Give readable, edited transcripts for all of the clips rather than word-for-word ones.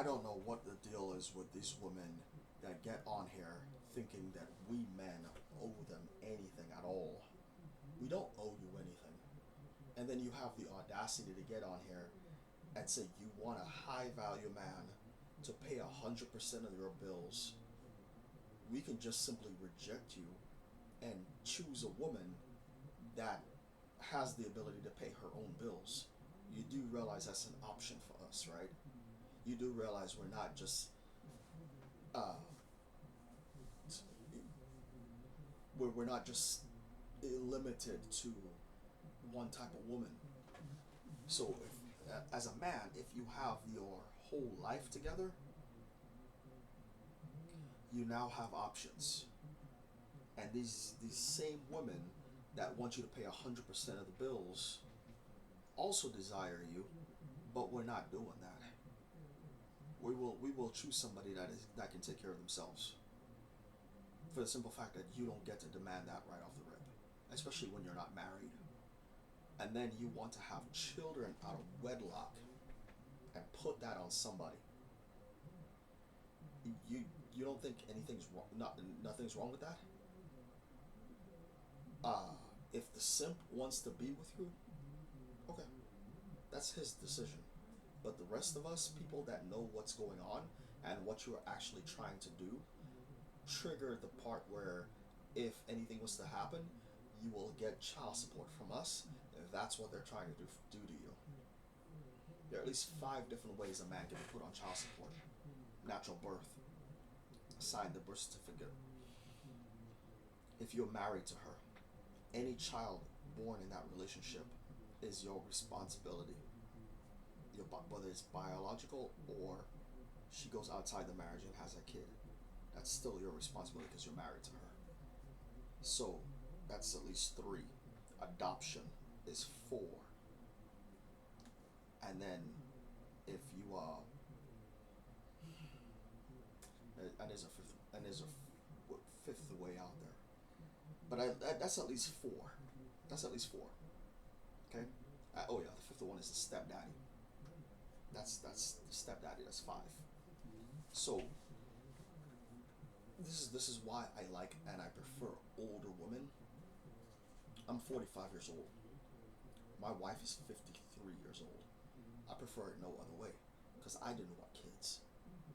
don't know what the deal is with these women that get on here thinking that we men owe them anything at all. We don't owe you anything. And then you have the audacity to get on here and say you want a high value man to pay 100% of your bills. We can just simply reject you and choose a woman that has the ability to pay her own bills. You do realize that's an option for us, right? You do realize we're not just uh, we're not just limited to one type of woman. So if, as a man, if you have your whole life together, you now have options. And these same women that want you to pay 100% of the bills also desire you, but we're not doing that. We will choose somebody that can take care of themselves. For the simple fact that you don't get to demand that right off the rip, especially when you're not married. And then you want to have children out of wedlock and put that on somebody. You you don't think anything's wrong? Nothing's wrong with that. Uh, if the simp wants to be with you, okay, that's his decision. But the rest of us, people that know what's going on and what you're actually trying to do, trigger the part where if anything was to happen, you will get child support from us. If that's what they're trying to do to you. There are at least 5 different ways a man can be put on child support. Natural birth, sign the birth certificate. If you're married to her, any child born in that relationship is your responsibility. Whether it's biological or she goes outside the marriage and has a kid, that's still your responsibility because you're married to her. So that's at least 3. Adoption is 4. And then if you and there's a fifth way out there. But that's at least 4. That's at least 4. Okay. Oh yeah, the fifth one is the stepdaddy. That's the stepdaddy. That's 5. So this is why I like and I prefer older women. I'm 45 years old. My wife is 53 years old. I prefer it no other way because I didn't want kids.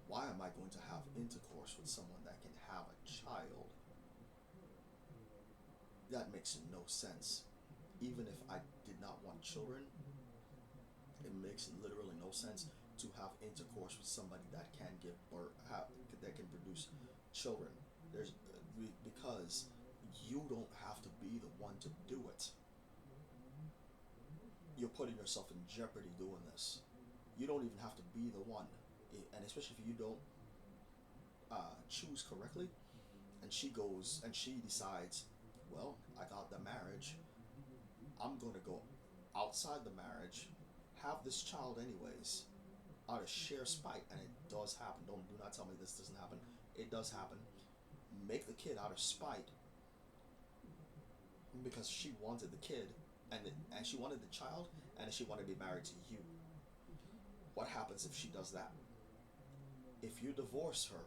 Why am I going to have intercourse with someone that can have a child? That makes no sense. Even if I did not want children, it makes literally no sense to have intercourse with somebody that can give birth, that can produce children. There's because you don't have to be the one to do it. You're putting yourself in jeopardy doing this. You don't even have to be the one, and especially if you don't choose correctly, and she decides, well, I got the marriage. I'm going to go outside the marriage, have this child anyways, out of sheer spite, and it does happen. Do not tell me this doesn't happen. It does happen. Make the kid out of spite because she wanted the kid, and she wanted the child, and she wanted to be married to you. What happens if she does that? If you divorce her,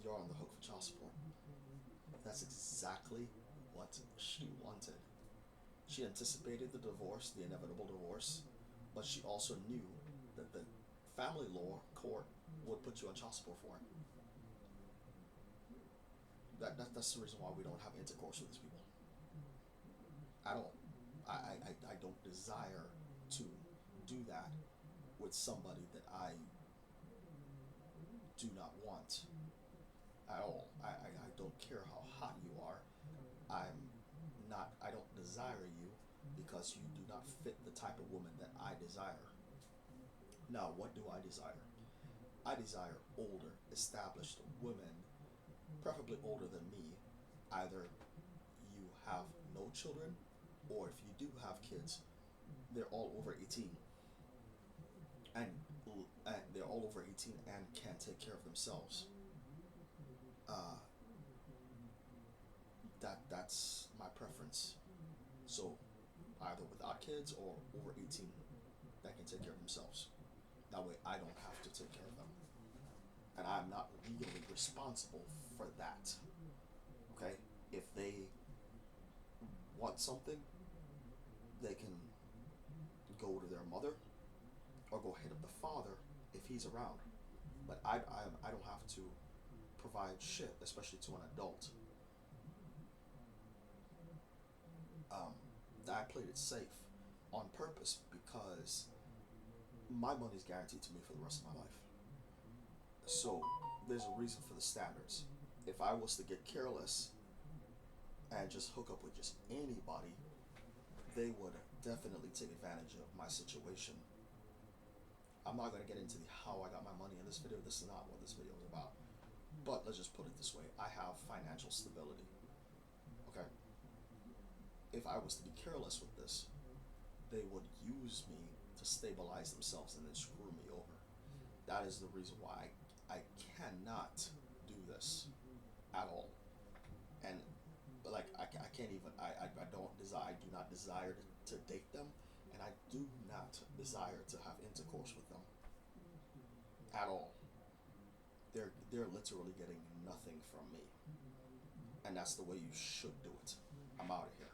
you're on the hook for child support. That's exactly what she wanted. She anticipated the divorce, the inevitable divorce, but she also knew that the family law court would put you on child support for it. That's the reason why we don't have intercourse with these people. I don't. I don't desire to do that with somebody that I do not want at all. I don't care how hot you are. I don't desire you because you do not fit the type of woman that I desire. Now, what do I desire? I desire older, established women, preferably older than me. Either you have no children, or if you do have kids, they're all over 18. And, and they're all over 18 and can take care of themselves. Uh, that's my preference. So either without kids or over 18 that can take care of themselves. That way I don't have to take care of them. And I'm not legally responsible for that. Okay? If they want something, they can go to their mother or go hit up the father if he's around. But I don't have to provide shit, especially to an adult. Um, I played it safe on purpose because my money's guaranteed to me for the rest of my life. So there's a reason for the standards. If I was to get careless and just hook up with just anybody, they would definitely take advantage of my situation. I'm not going to get into the how I got my money in this video. This is not what this video is about. But let's just put it this way. I have financial stability. Okay? If I was to be careless with this, they would use me to stabilize themselves and then screw me over. That is the reason why I cannot do this at all. And like I can't even I don't desire I do not desire to date them, and I do not desire to have intercourse with them at all. They're literally getting nothing from me, and that's the way you should do it. I'm out of here.